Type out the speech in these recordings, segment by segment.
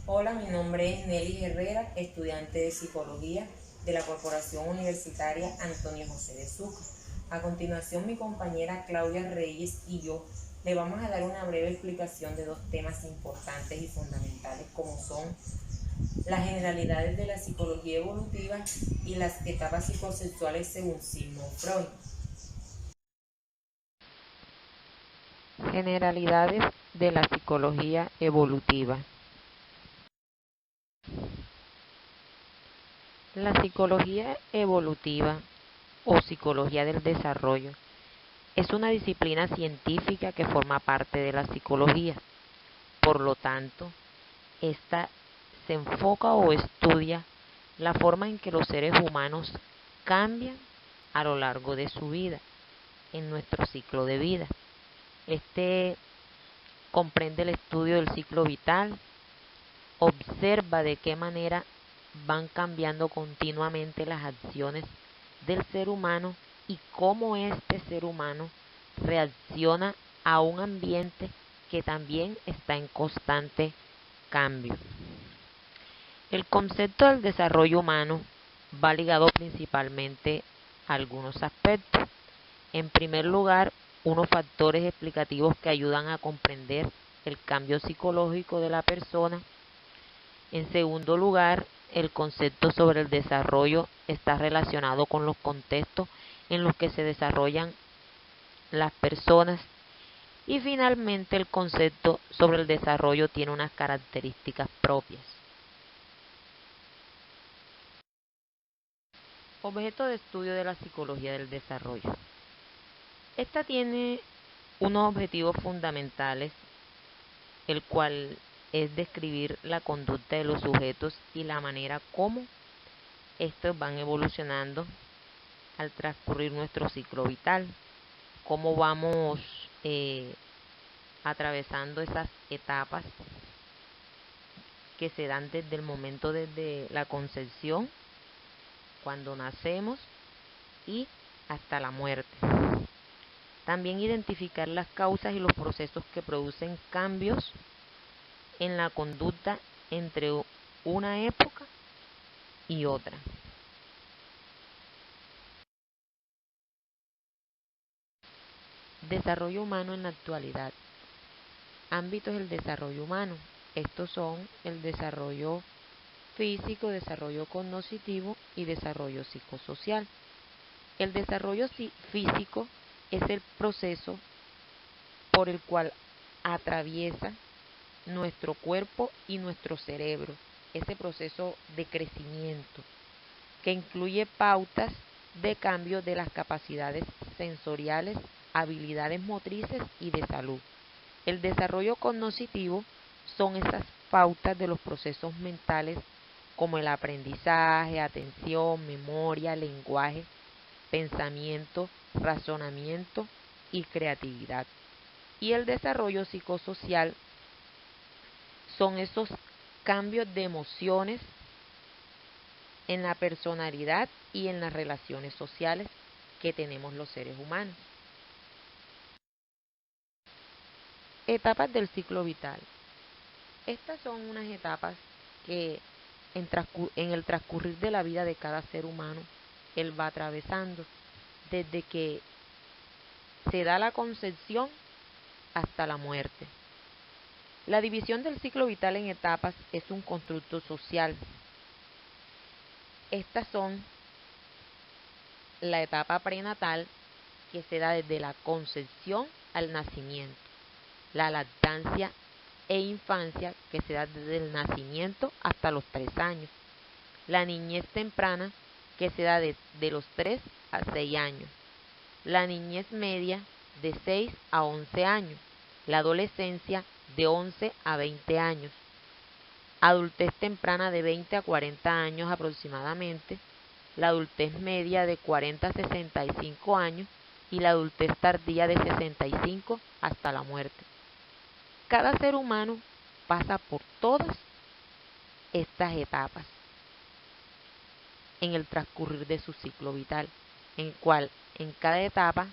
Hola, mi nombre es Nelly Herrera, estudiante de Psicología de la Corporación Universitaria Antonio José de Sucre. A continuación, mi compañera Claudia Reyes y yo le vamos a dar una breve explicación de dos temas importantes y fundamentales como son las generalidades de la psicología evolutiva y las etapas psicosexuales según Sigmund Freud. Generalidades de la psicología evolutiva. La psicología evolutiva o psicología del desarrollo es una disciplina científica que forma parte de la psicología. Por lo tanto, esta se enfoca o estudia la forma en que los seres humanos cambian a lo largo de su vida, en nuestro ciclo de vida. Este comprende el estudio del ciclo vital, observa de qué manera van cambiando continuamente las acciones del ser humano y cómo este ser humano reacciona a un ambiente que también está en constante cambio. El concepto del desarrollo humano va ligado principalmente a algunos aspectos. En primer lugar, unos factores explicativos que ayudan a comprender el cambio psicológico de la persona. En segundo lugar, el concepto sobre el desarrollo está relacionado con los contextos en los que se desarrollan las personas. Y finalmente, el concepto sobre el desarrollo tiene unas características propias. Objeto de estudio de la psicología del desarrollo. Esta tiene unos objetivos fundamentales, el cual es describir la conducta de los sujetos y la manera como estos van evolucionando al transcurrir nuestro ciclo vital, cómo vamos atravesando esas etapas que se dan desde el momento desde la concepción, cuando nacemos y hasta la muerte. También identificar las causas y los procesos que producen cambios en la conducta entre una época y otra. Desarrollo humano en la actualidad. Ámbitos del desarrollo humano. Estos son el desarrollo físico, desarrollo cognitivo y desarrollo psicosocial. El desarrollo físico es el proceso por el cual atraviesa nuestro cuerpo y nuestro cerebro, ese proceso de crecimiento que incluye pautas de cambio de las capacidades sensoriales, habilidades motrices y de salud. El desarrollo cognitivo son esas pautas de los procesos mentales como el aprendizaje, atención, memoria, lenguaje, pensamiento, razonamiento y creatividad. Y el desarrollo psicosocial son esos cambios de emociones en la personalidad y en las relaciones sociales que tenemos los seres humanos. Etapas del ciclo vital. Estas son unas etapas que en el transcurrir de la vida de cada ser humano, él va atravesando desde que se da la concepción hasta la muerte. La división del ciclo vital en etapas es un constructo social. Estas son la etapa prenatal, que se da desde la concepción al nacimiento, la lactancia e infancia, que se da desde el nacimiento hasta los 3 años, la niñez temprana, que se da de los 3 a 6 años, la niñez media de 6 a 11 años, la adolescencia de 11 a 20 años, adultez temprana de 20 a 40 años aproximadamente, la adultez media de 40 a 65 años y la adultez tardía de 65 hasta la muerte. Cada ser humano pasa por todas estas etapas en el transcurrir de su ciclo vital, en cual en cada etapa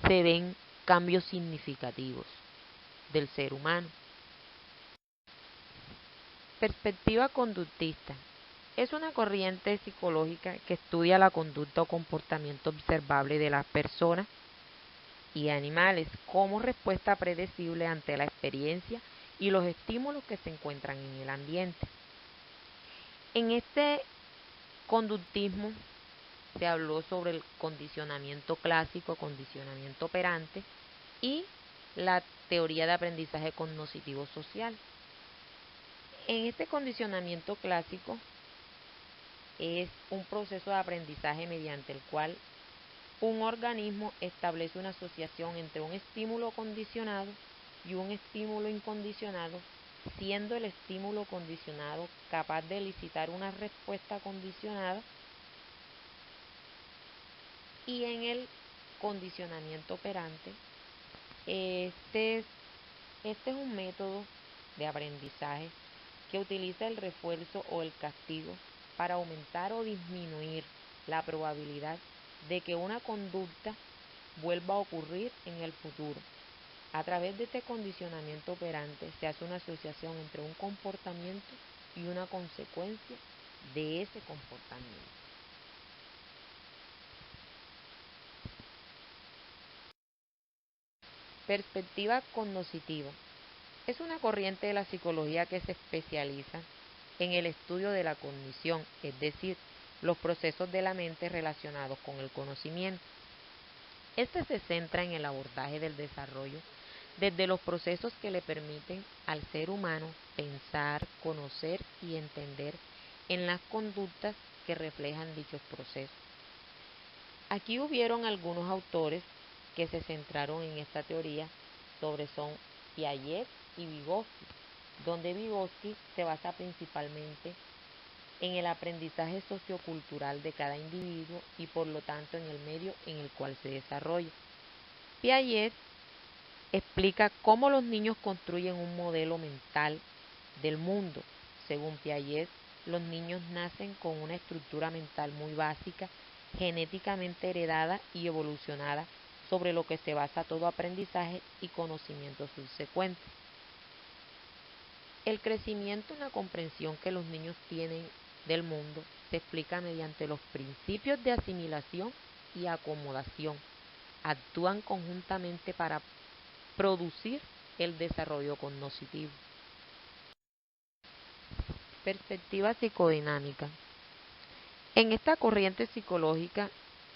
se ven cambios significativos del ser humano. Perspectiva conductista. Es una corriente psicológica que estudia la conducta o comportamiento observable de las personas y animales como respuesta predecible ante la experiencia y los estímulos que se encuentran en el ambiente. En este conductismo se habló sobre el condicionamiento clásico, condicionamiento operante y la teoría de aprendizaje cognitivo social. En este condicionamiento clásico es un proceso de aprendizaje mediante el cual un organismo establece una asociación entre un estímulo condicionado y un estímulo incondicionado, siendo el estímulo condicionado capaz de elicitar una respuesta condicionada, y en el condicionamiento operante, este es un método de aprendizaje que utiliza el refuerzo o el castigo para aumentar o disminuir la probabilidad de que una conducta vuelva a ocurrir en el futuro. A través de este condicionamiento operante se hace una asociación entre un comportamiento y una consecuencia de ese comportamiento. Perspectiva cognitiva. Es una corriente de la psicología que se especializa en el estudio de la cognición, es decir, los procesos de la mente relacionados con el conocimiento. Este se centra en el abordaje del desarrollo desde los procesos que le permiten al ser humano pensar, conocer y entender en las conductas que reflejan dichos procesos. Aquí hubieron algunos autores que se centraron en esta teoría son Piaget y Vygotsky, donde Vygotsky se basa principalmente en el aprendizaje sociocultural de cada individuo y por lo tanto en el medio en el cual se desarrolla. Piaget explica cómo los niños construyen un modelo mental del mundo. Según Piaget, los niños nacen con una estructura mental muy básica, genéticamente heredada y evolucionada, sobre lo que se basa todo aprendizaje y conocimiento subsecuente. El crecimiento en la comprensión que los niños tienen del mundo se explica mediante los principios de asimilación y acomodación. Actúan conjuntamente para producir el desarrollo cognitivo. Perspectiva psicodinámica. En esta corriente psicológica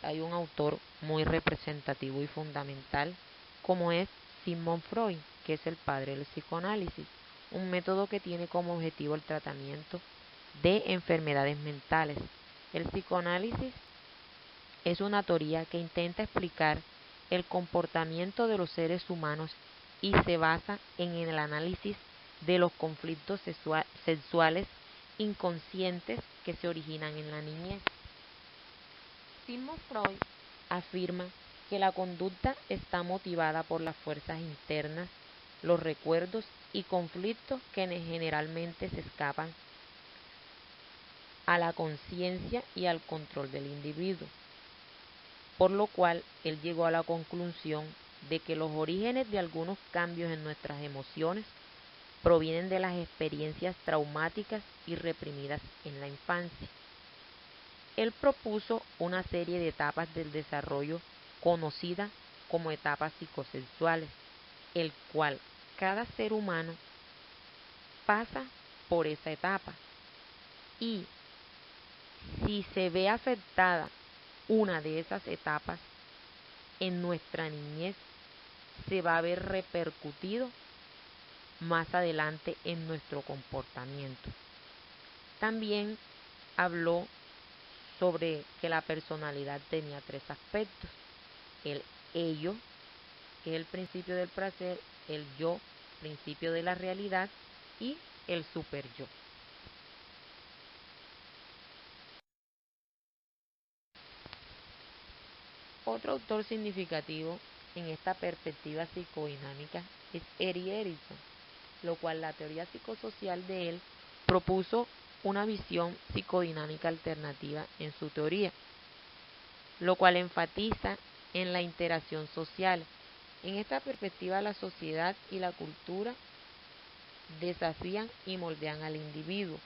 hay un autor muy representativo y fundamental, como es Sigmund Freud, que es el padre del psicoanálisis, un método que tiene como objetivo el tratamiento de enfermedades mentales. El psicoanálisis es una teoría que intenta explicar el comportamiento de los seres humanos y se basa en el análisis de los conflictos sexuales inconscientes que se originan en la niñez. Sigmund Freud afirma que la conducta está motivada por las fuerzas internas, los recuerdos y conflictos que generalmente se escapan a la conciencia y al control del individuo, por lo cual él llegó a la conclusión de que los orígenes de algunos cambios en nuestras emociones provienen de las experiencias traumáticas y reprimidas en la infancia. Él propuso una serie de etapas del desarrollo conocida como etapas psicosexuales, el cual cada ser humano pasa por esa etapa, y si se ve afectada una de esas etapas en nuestra niñez, se va a ver repercutido más adelante en nuestro comportamiento. También habló sobre que la personalidad tenía tres aspectos: el ello, que es el principio del placer; el yo, principio de la realidad; y el superyo. Otro autor significativo en esta perspectiva psicodinámica es Erik Erikson, lo cual la teoría psicosocial de él propuso una visión psicodinámica alternativa en su teoría, lo cual enfatiza en la interacción social. En esta perspectiva, la sociedad y la cultura desafían y moldean al individuo.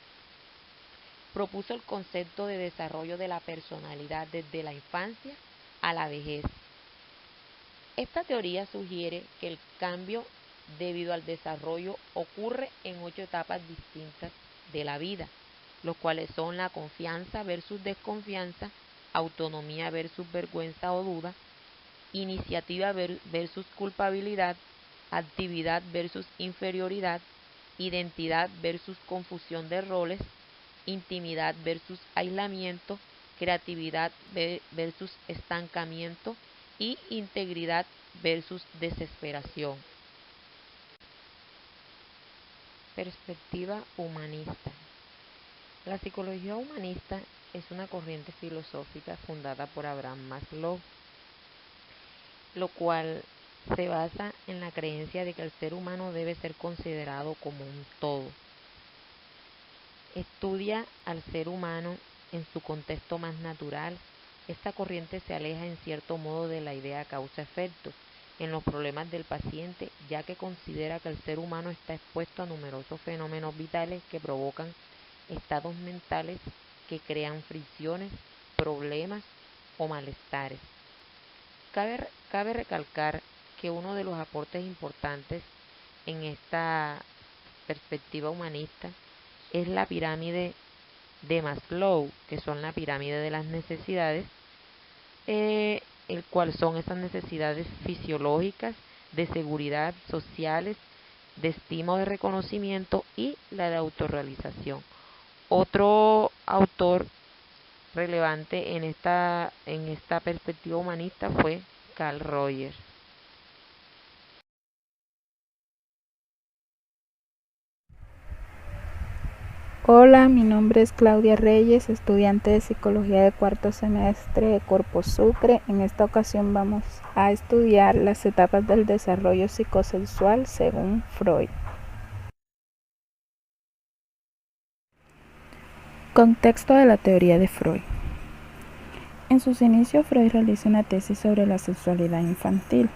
Propuso el concepto de desarrollo de la personalidad desde la infancia a la vejez. Esta teoría sugiere que el cambio debido al desarrollo ocurre en 8 etapas distintas de la vida, los cuales son la confianza versus desconfianza, autonomía versus vergüenza o duda, iniciativa versus culpabilidad, actividad versus inferioridad, identidad versus confusión de roles, intimidad versus aislamiento, creatividad versus estancamiento y integridad versus desesperación. Perspectiva humanista. La psicología humanista es una corriente filosófica fundada por Abraham Maslow, lo cual se basa en la creencia de que el ser humano debe ser considerado como un todo. Estudia al ser humano en su contexto más natural. Esta corriente se aleja en cierto modo de la idea causa-efecto en los problemas del paciente, ya que considera que el ser humano está expuesto a numerosos fenómenos vitales que provocan estados mentales que crean fricciones, problemas o malestares. Cabe recalcar que uno de los aportes importantes en esta perspectiva humanista es la pirámide de Maslow, que son la pirámide de las necesidades, el cual son esas necesidades fisiológicas, de seguridad, sociales, de estima o de reconocimiento y la de autorrealización. Otro autor relevante en esta perspectiva humanista fue Carl Rogers. Hola, mi nombre es Claudia Reyes, estudiante de Psicología de cuarto semestre de Corpo Sucre. En esta ocasión vamos a estudiar las etapas del desarrollo psicosexual según Freud. Contexto de la teoría de Freud. En sus inicios, Freud realiza una tesis sobre la sexualidad infantil.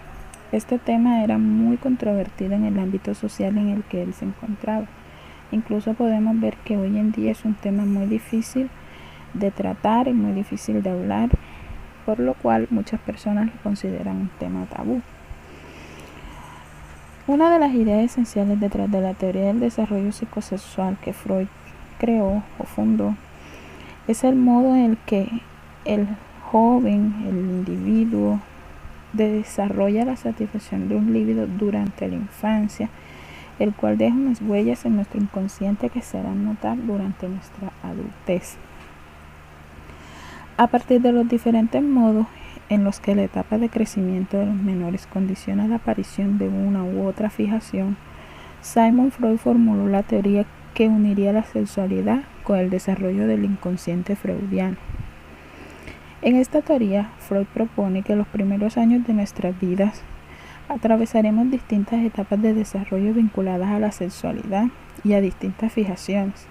Este tema era muy controvertido en el ámbito social en el que él se encontraba. Incluso podemos ver que hoy en día es un tema muy difícil de tratar y muy difícil de hablar, por lo cual muchas personas lo consideran un tema tabú. Una de las ideas esenciales detrás de la teoría del desarrollo psicosexual que Freud creó o fundó es el modo en el que el joven, el individuo, desarrolla la satisfacción de un líbido durante la infancia, el cual deja unas huellas en nuestro inconsciente que se harán notar durante nuestra adultez. A partir de los diferentes modos en los que la etapa de crecimiento de los menores condiciona la aparición de una u otra fijación, Sigmund Freud formuló la teoría que uniría la sexualidad con el desarrollo del inconsciente freudiano. En esta teoría, Freud propone que los primeros años de nuestras vidas atravesaremos distintas etapas de desarrollo vinculadas a la sexualidad y a distintas fijaciones,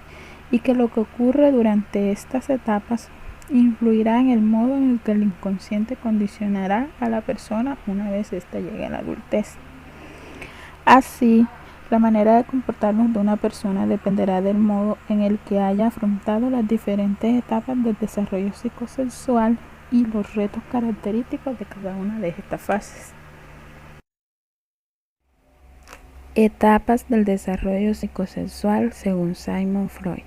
y que lo que ocurre durante estas etapas influirá en el modo en el que el inconsciente condicionará a la persona una vez ésta llegue a la adultez. Así, la manera de comportarnos de una persona dependerá del modo en el que haya afrontado las diferentes etapas del desarrollo psicosexual y los retos característicos de cada una de estas fases. Etapas del desarrollo psicosexual según Sigmund Freud.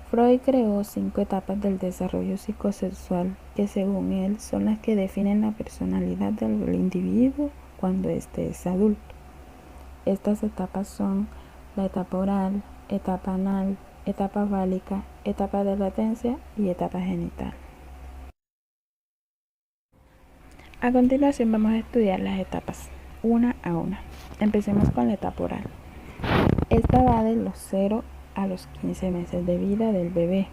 Freud creó 5 etapas del desarrollo psicosexual que según él son las que definen la personalidad del individuo cuando éste es adulto. Estas etapas son la etapa oral, etapa anal, etapa fálica, etapa de latencia y etapa genital. A continuación vamos a estudiar las etapas una a una. Empecemos con la etapa oral. Esta va de los 0 a los 15 meses de vida del bebé.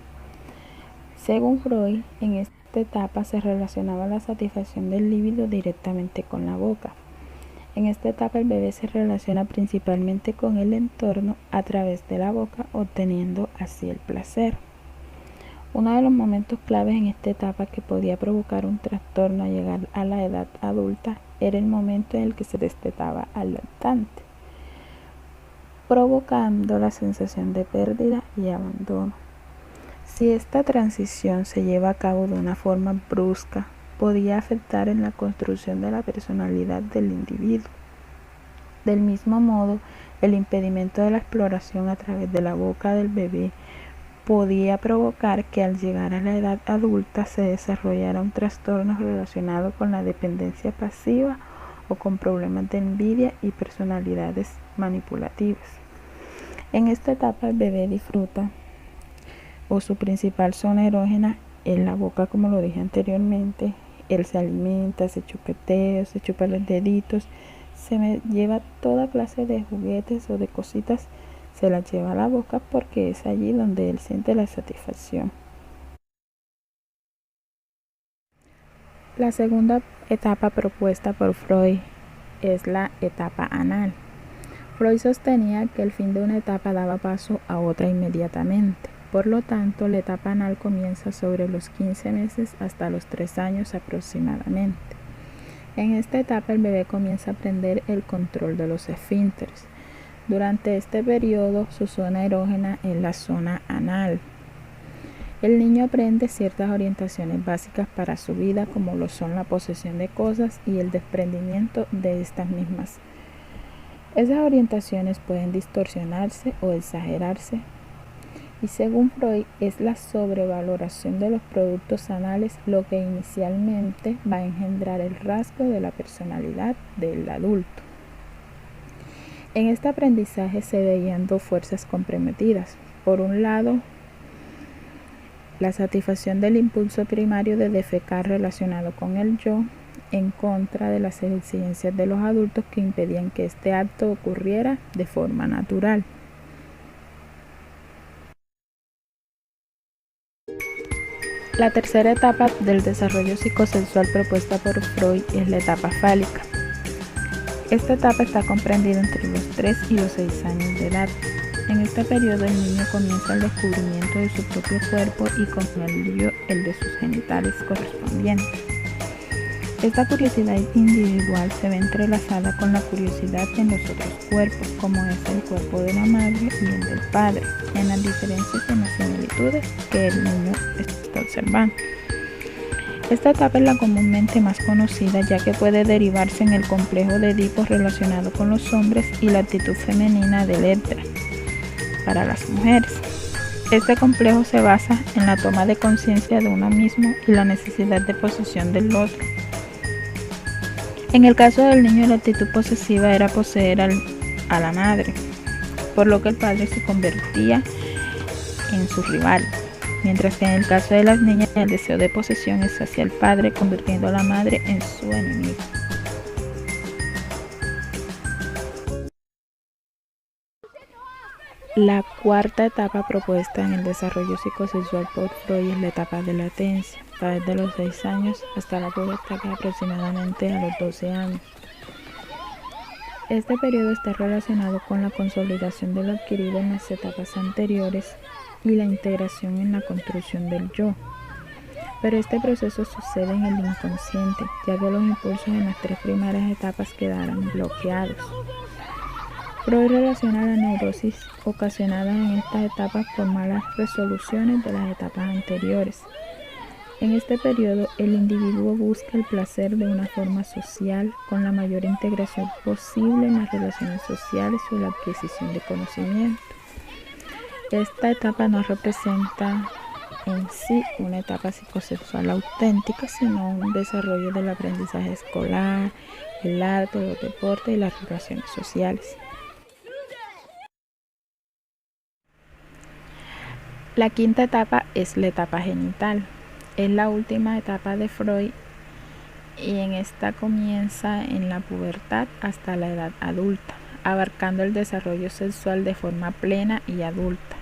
Según Freud, en esta etapa se relacionaba la satisfacción del líbido directamente con la boca. En esta etapa el bebé se relaciona principalmente con el entorno a través de la boca, obteniendo así el placer. Uno de los momentos claves en esta etapa que podía provocar un trastorno al llegar a la edad adulta era el momento en el que se destetaba al lactante. provocando la sensación de pérdida y abandono. Si esta transición se lleva a cabo de una forma brusca, podía afectar en la construcción de la personalidad del individuo. Del mismo modo, el impedimento de la exploración a través de la boca del bebé podía provocar que al llegar a la edad adulta se desarrollara un trastorno relacionado con la dependencia pasiva o con problemas de envidia y personalidades manipulativas. En esta etapa el bebé disfruta o su principal zona erógena es la boca, como lo dije anteriormente. Él se alimenta, se chupetea, se chupa los deditos, lleva toda clase de juguetes o de cositas, se las lleva a la boca porque es allí donde él siente la satisfacción. La segunda etapa propuesta por Freud es la etapa anal. Freud sostenía que el fin de una etapa daba paso a otra inmediatamente. Por lo tanto, la etapa anal comienza sobre los 15 meses hasta los 3 años aproximadamente. En esta etapa el bebé comienza a aprender el control de los esfínteres. Durante este periodo, su zona erógena es la zona anal. El niño aprende ciertas orientaciones básicas para su vida, como lo son la posesión de cosas y el desprendimiento de estas mismas. Esas orientaciones pueden distorsionarse o exagerarse, y según Freud es la sobrevaloración de los productos anales lo que inicialmente va a engendrar el rasgo de la personalidad del adulto. En este aprendizaje se veían dos fuerzas comprometidas. Por un lado, la satisfacción del impulso primario de defecar relacionado con el yo, en contra de las exigencias de los adultos que impedían que este acto ocurriera de forma natural. La tercera etapa del desarrollo psicosexual propuesta por Freud es la etapa fálica. Esta etapa está comprendida entre los 3 y los 6 años de edad. En este periodo el niño comienza el descubrimiento de su propio cuerpo y con ello el de sus genitales correspondientes. Esta curiosidad individual se ve entrelazada con la curiosidad en los otros cuerpos, como es el cuerpo de la madre y el del padre, en las diferencias y en las similitudes que el niño está observando. Esta etapa es la comúnmente más conocida, ya que puede derivarse en el complejo de Edipo relacionado con los hombres y la actitud femenina de Electra para las mujeres. Este complejo se basa en la toma de conciencia de uno mismo y la necesidad de posesión del otro. En el caso del niño, la actitud posesiva era poseer a la madre, por lo que el padre se convertía en su rival. Mientras que en el caso de las niñas, el deseo de posesión es hacia el padre, convirtiendo a la madre en su enemigo. La cuarta etapa propuesta en el desarrollo psicosexual por Freud es la etapa de latencia, va desde los 6 años hasta la pubertad, que aproximadamente a los 12 años. Este periodo está relacionado con la consolidación de lo adquirido en las etapas anteriores y la integración en la construcción del yo. Pero este proceso sucede en el inconsciente, ya que los impulsos en las 3 primeras etapas quedarán bloqueados. Freud relaciona la neurosis ocasionada en estas etapas por malas resoluciones de las etapas anteriores. En este periodo, el individuo busca el placer de una forma social, con la mayor integración posible en las relaciones sociales o la adquisición de conocimiento. Esta etapa no representa en sí una etapa psicosexual auténtica, sino un desarrollo del aprendizaje escolar, el arte, los deportes y las relaciones sociales. La quinta etapa es la etapa genital. Es la última etapa de Freud y en esta comienza en la pubertad hasta la edad adulta, abarcando el desarrollo sexual de forma plena y adulta.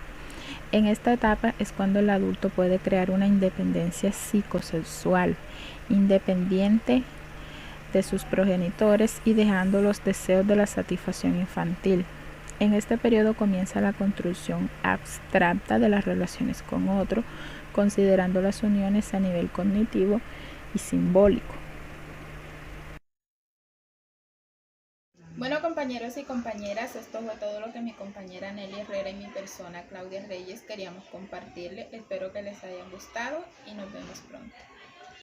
En esta etapa es cuando el adulto puede crear una independencia psicosexual, independiente de sus progenitores y dejando los deseos de la satisfacción infantil. En este periodo comienza la construcción abstracta de las relaciones con otro, considerando las uniones a nivel cognitivo y simbólico. Bueno, compañeros. compañeros y compañeras, esto fue todo lo que mi compañera Nelly Herrera y mi persona Claudia Reyes queríamos compartirles. Espero que les haya gustado y nos vemos pronto.